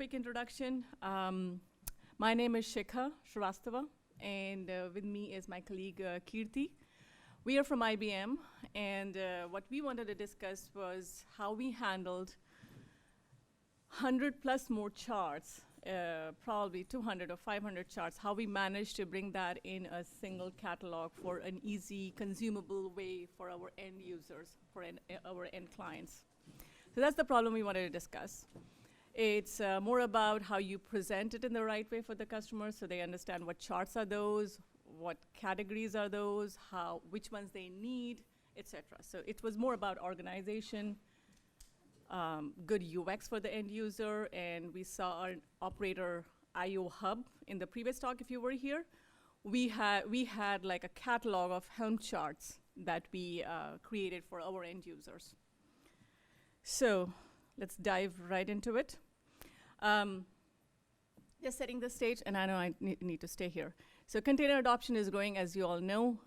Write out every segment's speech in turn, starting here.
quick introduction. My name is Shikha Srivastava, and with me is my colleague Kirti. We are from IBM, and what we wanted to discuss was how we handled 100 plus more charts, probably 200 or 500 charts, how we managed to bring that in a single catalog for an easy, consumable way for our end users, for our end clients. So that's the problem we wanted to discuss. It's more about how you present it in the right way for the customers so they understand what charts are those, what categories are those, which ones they need, etc. So it was more about organization, good UX for the end user, and we saw our operator IO hub in the previous talk if you were here. We had like a catalog of Helm charts that we created for our end users. So let's dive right into it. Just setting the stage, and I know I need to stay here. So container adoption is growing, as you all know.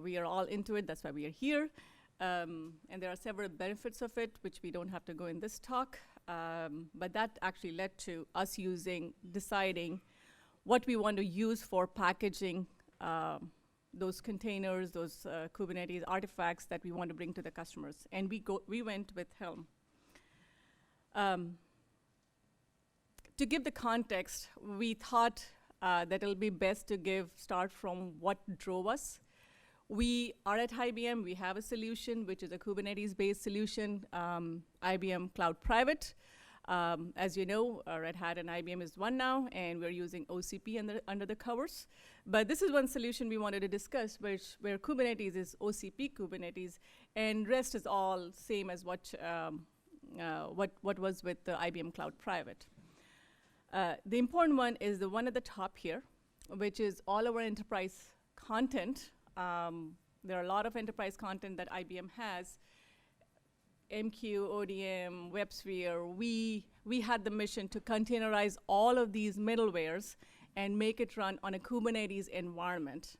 We are all into it, that's why we are here. And there are several benefits of it, which we don't have to go in this talk. But that actually led to us deciding what we want to use for packaging those containers, those Kubernetes artifacts that we want to bring to the customers. And we went with Helm. To give the context, we thought that it'll be best to start from what drove us. We are at IBM, we have a solution, which is a Kubernetes-based solution, IBM Cloud Private. As you know, Red Hat and IBM is one now, and we're using OCP under the covers. But this is one solution we wanted to discuss, where Kubernetes is OCP Kubernetes, and rest is all same as what was with the IBM Cloud Private. The important one is the one at the top here, which is all our enterprise content. There are a lot of enterprise content that IBM has. MQ, ODM, WebSphere. We had the mission to containerize all of these middlewares and make it run on a Kubernetes environment.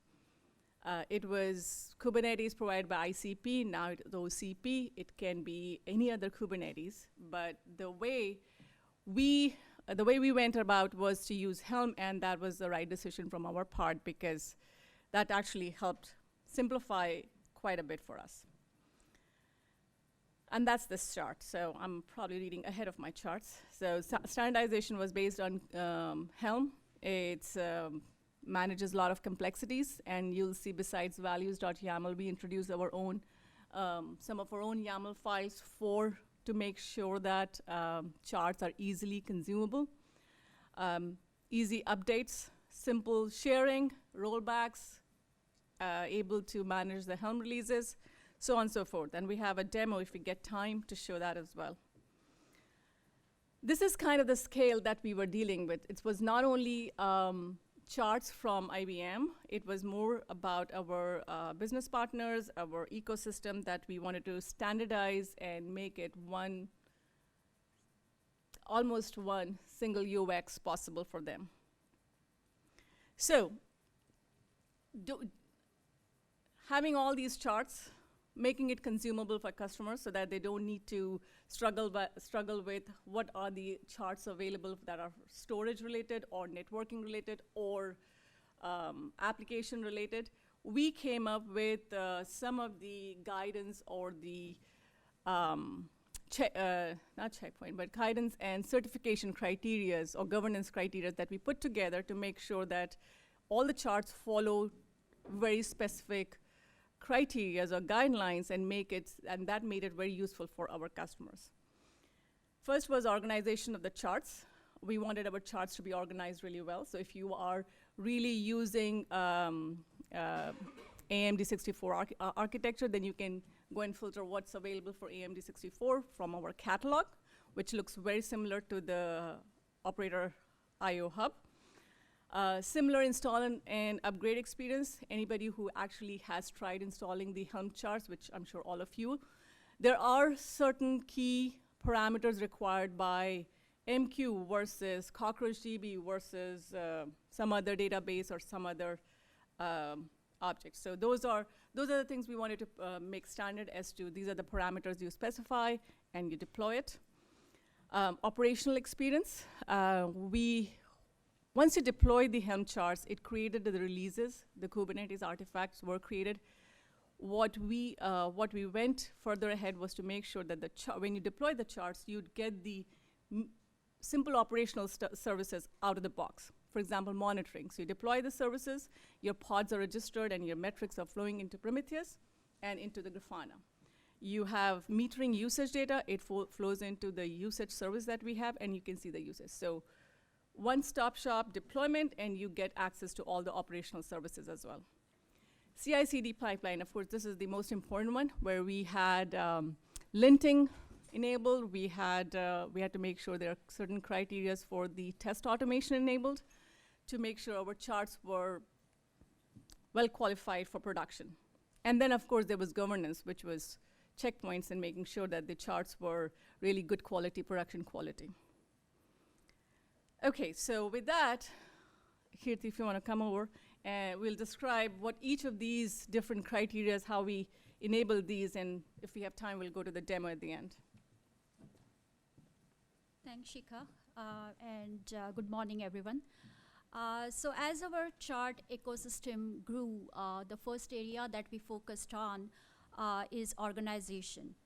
It was Kubernetes provided by ICP, now it's OCP. It can be any other Kubernetes, but the way we went about was to use Helm, and that was the right decision from our part because that actually helped simplify quite a bit for us. And that's this chart. So I'm probably reading ahead of my charts. So standardization was based on Helm. It manages a lot of complexities, and you'll see besides values.yaml, we introduced our own, some of our own YAML files to make sure that charts are easily consumable. Easy updates, simple sharing, rollbacks, able to manage the Helm releases, so on and so forth. And we have a demo if we get time to show that as well. This is kind of the scale that we were dealing with. It was not only charts from IBM, it was more about our business partners, our ecosystem that we wanted to standardize and make it almost one single UX possible for them. So, having all these charts, making it consumable for customers so that they don't need to struggle with what are the charts available that are storage related or networking related or application related. We came up with some of the guidance or the not checkpoint, but guidance and certification criterias or governance criteria that we put together to make sure that all the charts follow very specific criteria or guidelines and that made it very useful for our customers. First was organization of the charts. We wanted our charts to be organized really well. So if you are really using AMD 64 architecture, then you can go and filter what's available for AMD 64 from our catalog, which looks very similar to the operator IO hub. Similar install and upgrade experience. Anybody who actually has tried installing the Helm charts, which I'm sure all of you, there are certain key parameters required by MQ versus CockroachDB versus some other database or some other objects. So those are the things we wanted to make standard as to these are the parameters you specify and you deploy it. Operational experience. Once you deploy the Helm charts, it created the releases. The Kubernetes artifacts were created. What we went further ahead was to make sure that when you deploy the charts, you'd get the simple operational services out of the box. For example, monitoring. So you deploy the services, your pods are registered, and your metrics are flowing into Prometheus and into the Grafana. You have metering usage data. It flows into the usage service that we have, and you can see the usage. So one-stop shop deployment, and you get access to all the operational services as well. CI/CD pipeline, of course, this is the most important one, where we had linting enabled. We had to make sure there are certain criteria for the test automation enabled to make sure our charts were well qualified for production. And then, of course, there was governance, which was checkpoints and making sure that the charts were really good quality, production quality. Okay, so with that, Kirti, if you want to come over, and we'll describe what each of these different criteria, how we enable these, and if we have time, we'll go to the demo at the end. Thanks, Shikha, and good morning, everyone. So as our chart ecosystem grew, the first area that we focused on is organization.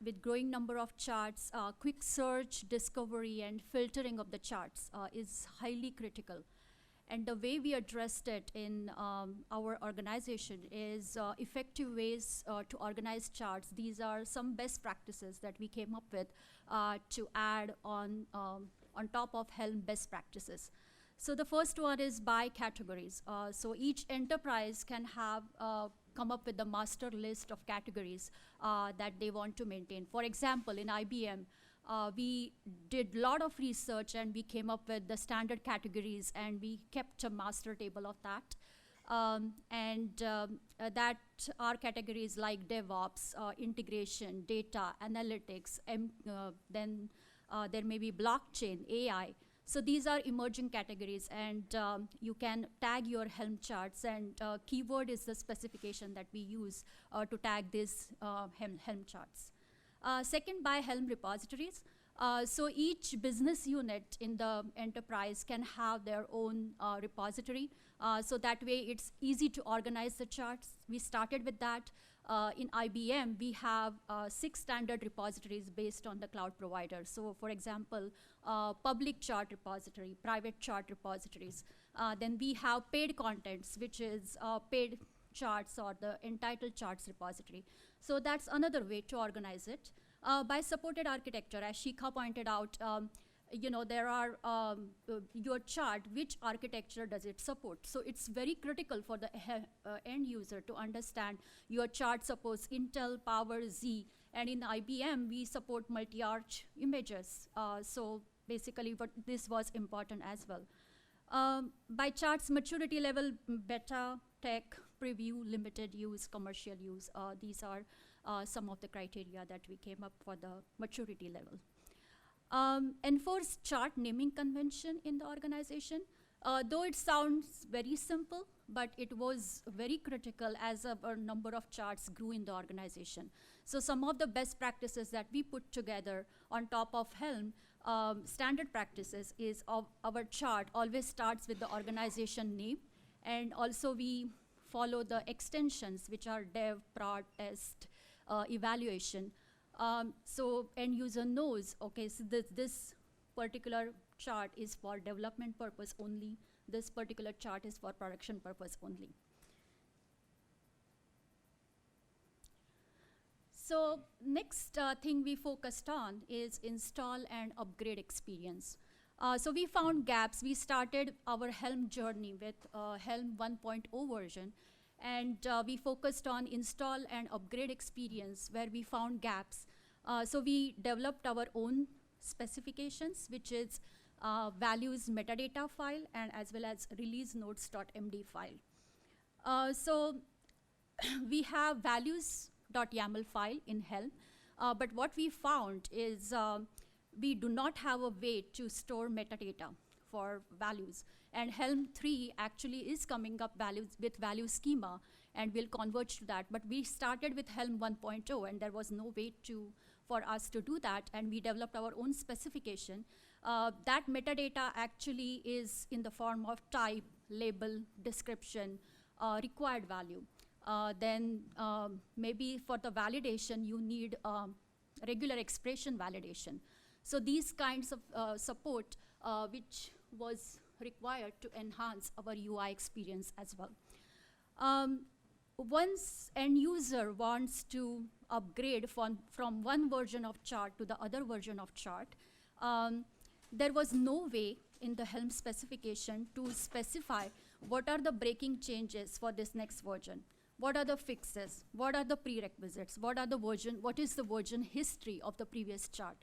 With growing number of charts, quick search, discovery, and filtering of the charts is highly critical. And the way we addressed it in our organization is effective ways to organize charts. These are some best practices that we came up with to add on top of Helm best practices. So the first one is by categories. So each enterprise can have come up with the master list of categories that they want to maintain. For example, in IBM, we did a lot of research and we came up with the standard categories, and we kept a master table of that. That are categories like DevOps, integration, data, analytics, then there may be blockchain, AI. So these are emerging categories, and you can tag your Helm charts, and keyword is the specification that we use to tag these Helm charts. Second, by Helm repositories. So each business unit in the enterprise can have their own repository. So that way it's easy to organize the charts. We started with that. In IBM, we have 6 standard repositories based on the cloud provider. So for example, public chart repository, private chart repositories. Then we have paid contents, which is paid charts or the entitled charts repository. So that's another way to organize it. By supported architecture, as Shikha pointed out, there are your chart, which architecture does it support? So it's very critical for the end user to understand your chart supports Intel, Power, Z, and in IBM, we support multi-arch images. So basically, this was important as well. By charts maturity level, beta, tech, preview, limited use, commercial use, these are some of the criteria that we came up for the maturity level. Enforce chart naming convention in the organization. Though it sounds very simple, but it was very critical as a number of charts grew in the organization. So some of the best practices that we put together on top of Helm, standard practices is our chart always starts with the organization name, and also we follow the extensions, which are dev, prod, test, evaluation. So end user knows, okay, so this particular chart is for development purpose only. This particular chart is for production purpose only. So next thing we focused on is install and upgrade experience. So we found gaps. We started our Helm journey with Helm 1.0 version. And we focused on install and upgrade experience where we found gaps. So we developed our own specifications, which is values metadata file and as well as release notes.md file. So we have values.yaml file in Helm, but what we found is we do not have a way to store metadata for values. And Helm 3 actually is coming up with value schema, and we'll converge to that. But we started with Helm 1.0, and there was no way to for us to do that, and we developed our own specification. That metadata actually is in the form of type, label, description, required value. Then maybe for the validation, you need regular expression validation. So these kinds of support which was required to enhance our UI experience as well. Once end user wants to upgrade from one version of chart to the other version of chart, there was no way in the Helm specification to specify what are the breaking changes for this next version. What are the fixes? What are the prerequisites? What is the version history of the previous chart?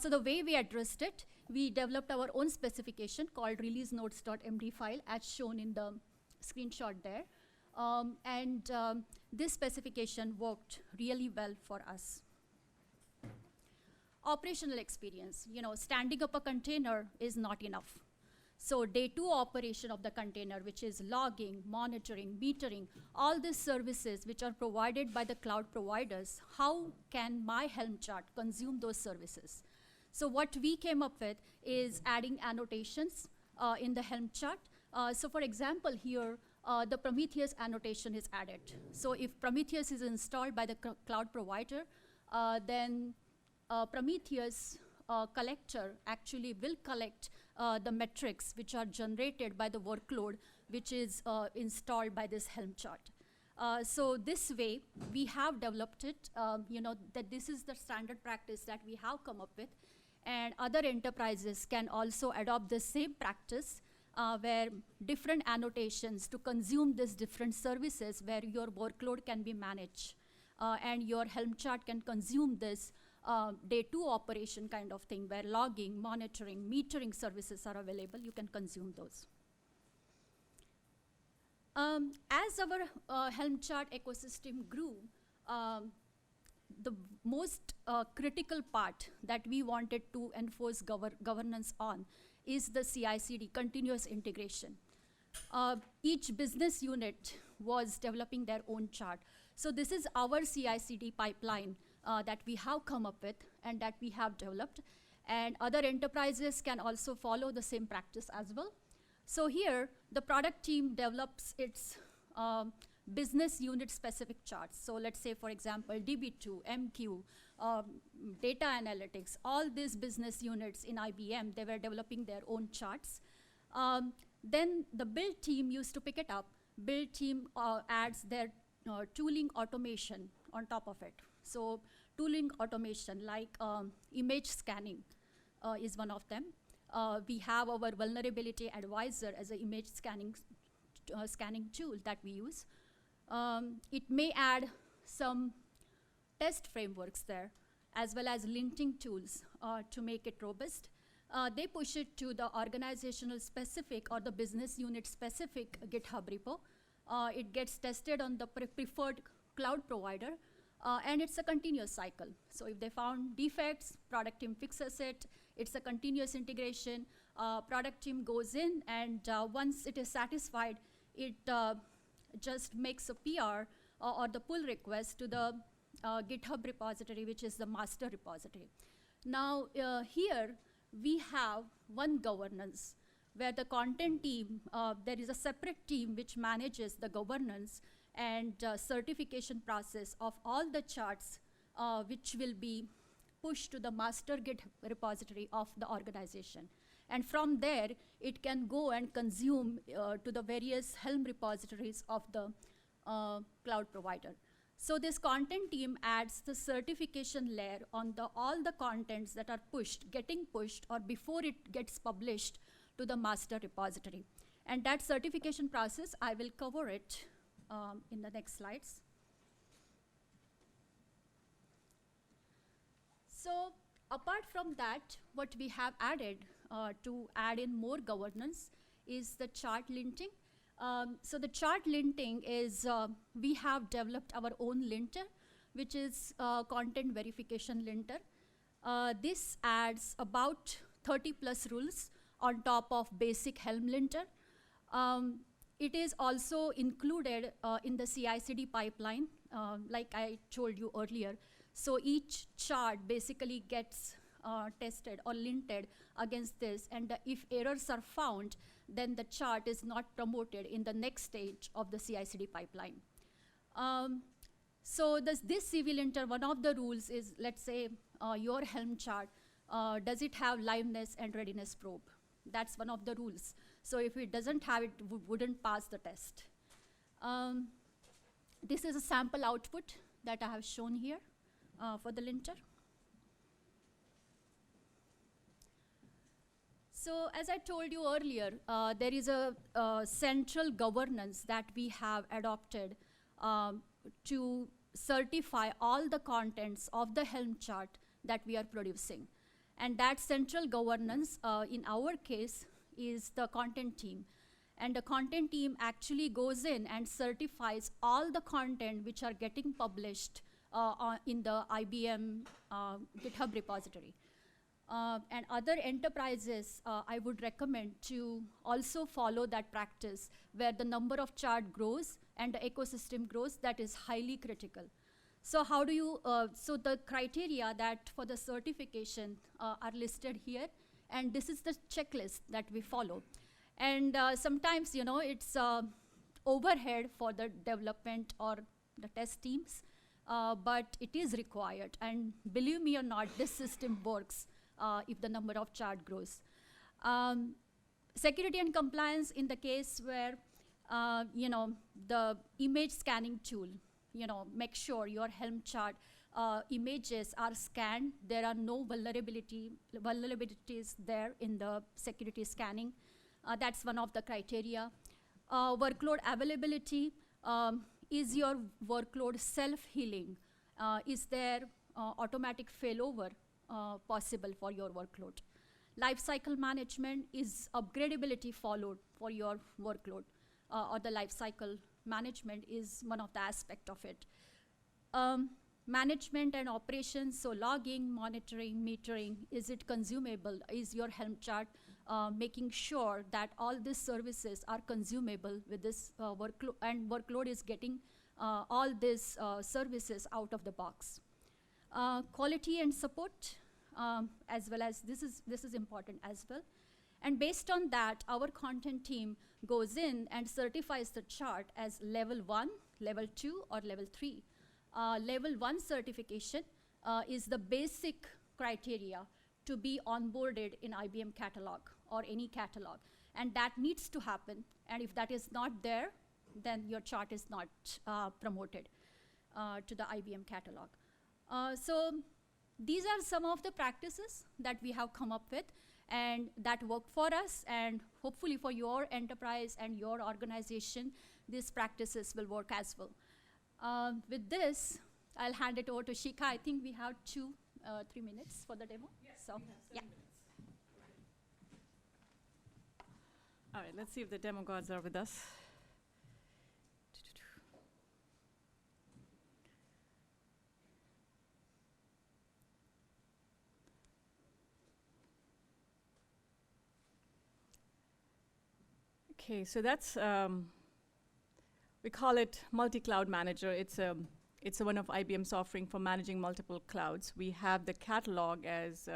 So the way we addressed it, we developed our own specification called release-notes.md file, as shown in the screenshot there. This specification worked really well for us. Operational experience, standing up a container is not enough. So day 2 operation of the container, which is logging, monitoring, metering, all these services which are provided by the cloud providers, how can my Helm chart consume those services? So what we came up with is adding annotations in the Helm chart. So for example, here, the Prometheus annotation is added. So if Prometheus is installed by the cloud provider, then Prometheus collector actually will collect the metrics which are generated by the workload which is installed by this Helm chart. So this way, we have developed it, that this is the standard practice that we have come up with, and other enterprises can also adopt the same practice where different annotations to consume these different services where your workload can be managed and your Helm chart can consume this day 2 operation kind of thing where logging, monitoring, metering services are available. You can consume those. As our Helm chart ecosystem grew, the most critical part that we wanted to enforce governance on is the CI/CD, continuous integration. Each business unit was developing their own chart. So this is our CI/CD pipeline that we have come up with and that we have developed. And other enterprises can also follow the same practice as well. So here, the product team develops its business unit specific charts. So let's say, for example, DB2, MQ, data analytics, all these business units in IBM, they were developing their own charts. Then the build team used to pick it up. Build team adds their tooling automation on top of it. So tooling automation like image scanning is one of them. We have our vulnerability advisor as an image scanning tool that we use. It may add some test frameworks there, as well as linting tools to make it robust. They push it to the organizational specific or the business unit specific GitHub repo. It gets tested on the preferred cloud provider, and it's a continuous cycle. So if they found defects, product team fixes it. It's a continuous integration. Product team goes in, and once it is satisfied, it just makes a PR or the pull request to the GitHub repository, which is the master repository. Now, here we have one governance where the content team, there is a separate team which manages the governance and certification process of all the charts which will be pushed to the master Git repository of the organization. And from there, it can go and consume to the various Helm repositories of the cloud provider. So this content team adds the certification layer on all the contents that are getting pushed, or before it gets published to the master repository. And that certification process, I will cover it in the next slides. So apart from that, what we have added to add in more governance is the chart linting. So the chart linting is, we have developed our own linter, which is content verification linter. This adds about 30 plus rules on top of basic Helm linter. It is also included in the CI/CD pipeline, like I told you earlier. So each chart basically gets tested or linted against this, and if errors are found, then the chart is not promoted in the next stage of the CI/CD pipeline. So this CV linter, one of the rules is, let's say your Helm chart, does it have liveness and readiness probe? That's one of the rules. So if it doesn't have it, wouldn't pass the test. This is a sample output that I have shown here for the linter. So as I told you earlier, there is a central governance that we have adopted to certify all the contents of the Helm chart that we are producing. And that central governance, in our case, is the content team. And the content team actually goes in and certifies all the content which are getting published in the IBM GitHub repository. And other enterprises, I would recommend to also follow that practice, where the number of chart grows and the ecosystem grows. That is highly critical. So how do you, so the criteria that for the certification are listed here, and this is the checklist that we follow. And sometimes, you know, it's overhead for the development or the test teams, but it is required. And believe me or not, this system works if the number of chart grows. Security and compliance in the case where, you know, the image scanning tool, you know, make sure your Helm chart images are scanned. There are no vulnerabilities there in the security scanning. That's one of the criteria. Workload availability, is your workload self-healing? Is there automatic failover possible for your workload? Lifecycle management, is upgradability followed for your workload? Or the lifecycle management is one of the aspects of it. Management and operations, so logging, monitoring, metering, is it consumable? Is your Helm chart making sure that all these services are consumable with this workload, and workload is getting all these services out of the box? Quality and support, as well as this is important as well. And based on that, our content team goes in and certifies the chart as level 1, level 2, or level 3. Level 1 certification is the basic criteria to be onboarded in IBM catalog or any catalog. And that needs to happen. And if that is not there, then your chart is not promoted to the IBM catalog. So these are some of the practices that we have come up with and that work for us, and hopefully for your enterprise and your organization, these practices will work as well. With this, I'll hand it over to Shikha. I think we have 3 minutes for the demo. Yes, so, yeah. All right, let's see if the demo gods are with us. Okay, so that's, we call it multi-cloud manager. It's one of IBM's offering for managing multiple clouds. We have the catalog, as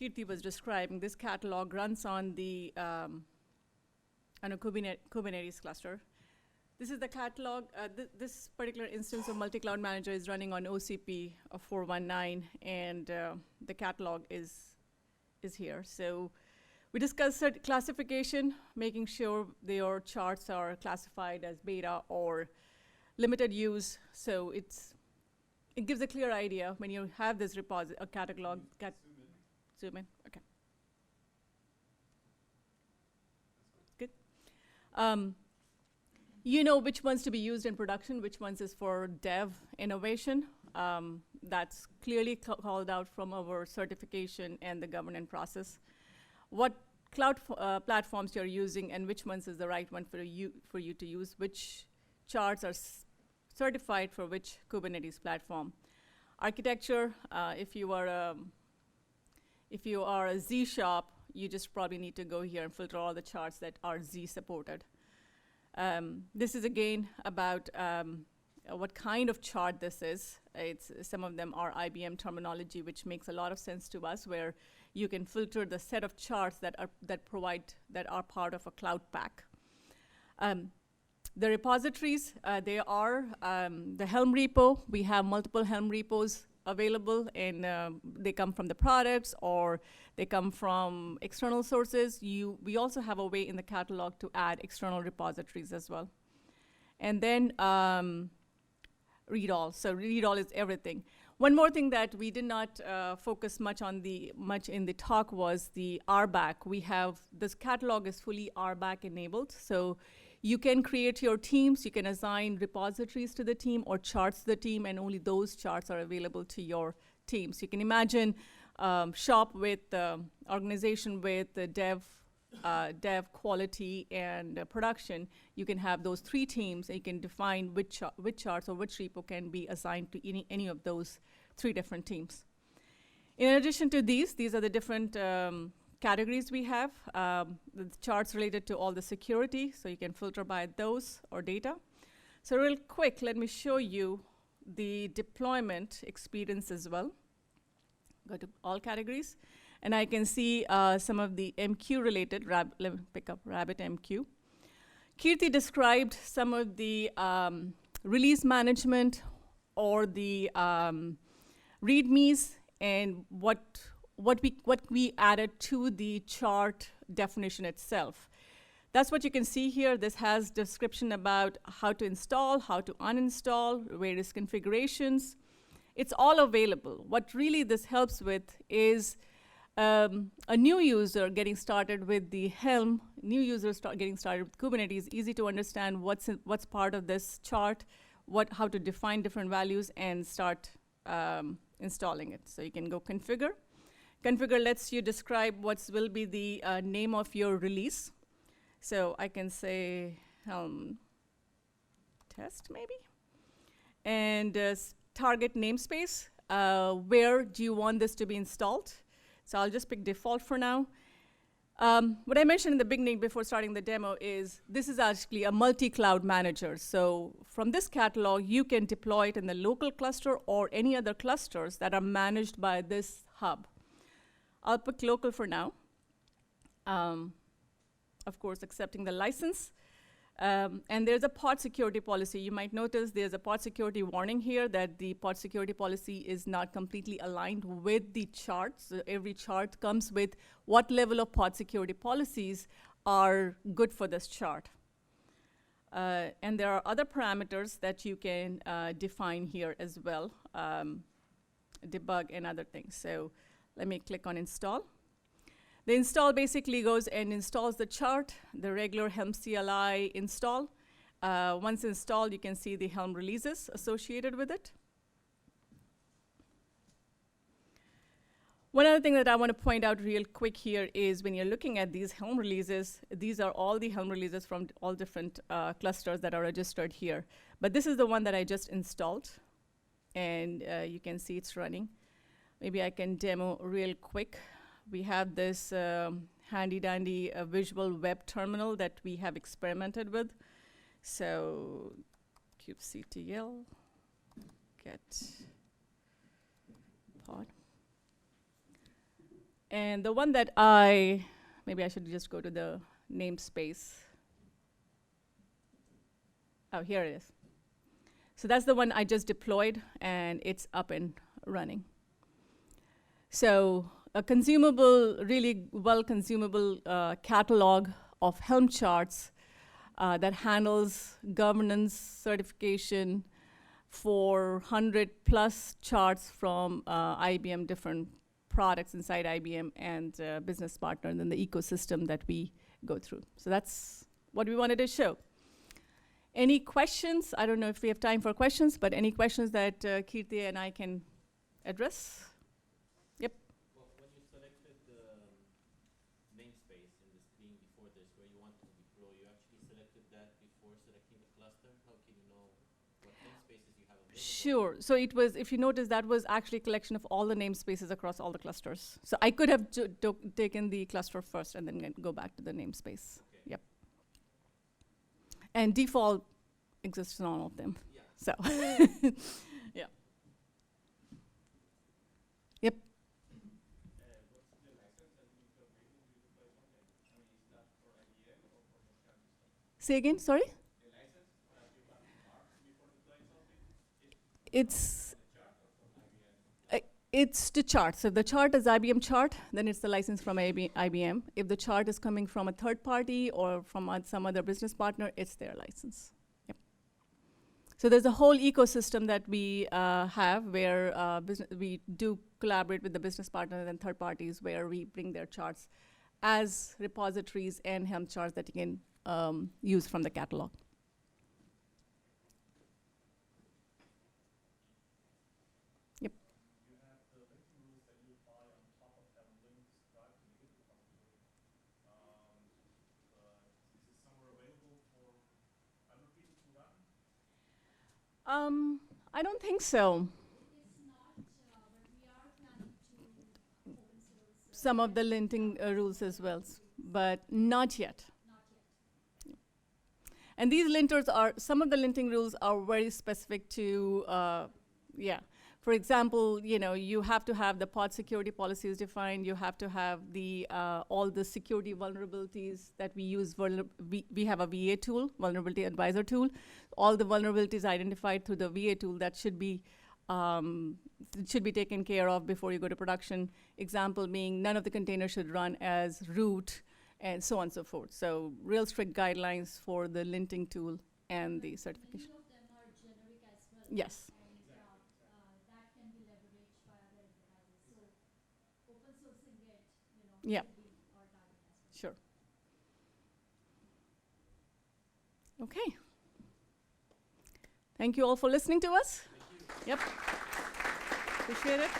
Kirti was describing. This catalog runs on the on a Kubernetes cluster. This is the catalog. This particular instance of multi-cloud manager is running on OCP of 419, and the catalog is here. So we discussed classification, making sure your charts are classified as beta or limited use. So it gives a clear idea when you have this repository, a catalog. Zoom in, okay. Good. You know which ones to be used in production, which ones is for dev innovation. That's clearly called out from our certification and the governance process. What cloud platforms you're using and which ones is the right one for you to use, which charts are certified for which Kubernetes platform. Architecture, if you are a Z shop, you just probably need to go here and filter all the charts that are Z supported. This is again about what kind of chart this is. Some of them are IBM terminology, which makes a lot of sense to us, where you can filter the set of charts that are part of a cloud pack. The repositories, they are the Helm repo. We have multiple Helm repos available, and they come from the products or they come from external sources. We also have a way in the catalog to add external repositories as well. And then read all. So read all is everything. One more thing that we did not focus much in the talk was the RBAC. This catalog is fully RBAC enabled. So you can create your teams, you can assign repositories to the team or charts to the team, and only those charts are available to your teams. You can imagine shop with organization with the dev, quality, and production. You can have those 3 teams, and you can define which charts or which repo can be assigned to any of those 3 different teams. In addition to these are the different categories we have. The charts related to all the security, so you can filter by those or data. So real quick, let me show you the deployment experience as well. Go to all categories, and I can see some of the MQ related. Let me pick up RabbitMQ. Kirti described some of the release management or the readmes and what we added to the chart definition itself. That's what you can see here. This has description about how to install, how to uninstall, various configurations. It's all available. What really this helps with is a new user getting started with the Helm, getting started with Kubernetes, easy to understand what's part of this chart, how to define different values, and start installing it. So you can go configure. Configure lets you describe what will be the name of your release. So I can say Helm test maybe. And target namespace, where do you want this to be installed? So I'll just pick default for now. What I mentioned in the beginning before starting the demo is this is actually a multi-cloud manager. So from this catalog, you can deploy it in the local cluster or any other clusters that are managed by this hub. I'll pick local for now. Of course, accepting the license. And there's a pod security policy. You might notice there's a pod security warning here that the pod security policy is not completely aligned with the charts. So every chart comes with what level of pod security policies are good for this chart. And there are other parameters that you can define here as well, debug and other things. So let me click on install. The install basically goes and installs the chart, the regular Helm CLI install. Once installed, you can see the Helm releases associated with it. One other thing that I want to point out real quick here is when you're looking at these Helm releases, these are all the Helm releases from all different clusters that are registered here. But this is the one that I just installed, and you can see it's running. Maybe I can demo real quick. We have this handy-dandy visual web terminal that we have experimented with. So kubectl get pod. And the one that maybe I should just go to the namespace. Oh, here it is. So that's the one I just deployed, and it's up and running. So a consumable, really well-consumable catalog of Helm charts that handles governance certification for 100+ charts from IBM, different products inside IBM and business partners in the ecosystem that we go through. So that's what we wanted to show. Any questions? I don't know if we have time for questions, but any questions that Kirti and I can address? Yep. Well, when you selected the namespace in the screen before this, where you want to deploy, you actually selected that before selecting the cluster? How can you know what namespaces you have available? Sure. So it was, if you notice, that was actually a collection of all the namespaces across all the clusters. So I could have taken the cluster first and then go back to the namespace. Okay. Yep. And default exists in all of them. Yeah. So, yeah. Say again, sorry? It's the chart. So the chart is IBM chart, then it's the license from IBM. If the chart is coming from a third party or from some other business partner, it's their license. Yep. So there's a whole ecosystem that we have where we do collaborate with the business partners and third parties where we bring their charts as repositories and Helm charts that you can use from the catalog. Yep. You have the linting rules that you apply on top of having links described to make it repository. Is this somewhere available for other people to run? I don't think so. It's not, but we are planning to open source. Some of the linting rules as well, but not yet. Not yet. And these linters are, some of the linting rules are very specific to, For example, you have to have the pod security policies defined. You have to have the all the security vulnerabilities that we use. We have a VA tool, Vulnerability Advisor tool. All the vulnerabilities identified through the VA tool that should be taken care of before you go to production. Example being, none of the containers should run as root, and so on and so forth. So real strict guidelines for the linting tool and the certification. Many of them are generic as well. Yes. And that can be leveraged by other enterprises. So open sourcing it, Yeah. should be our target as well. Sure. Okay. Thank you all for listening to us. Yep. Appreciate it.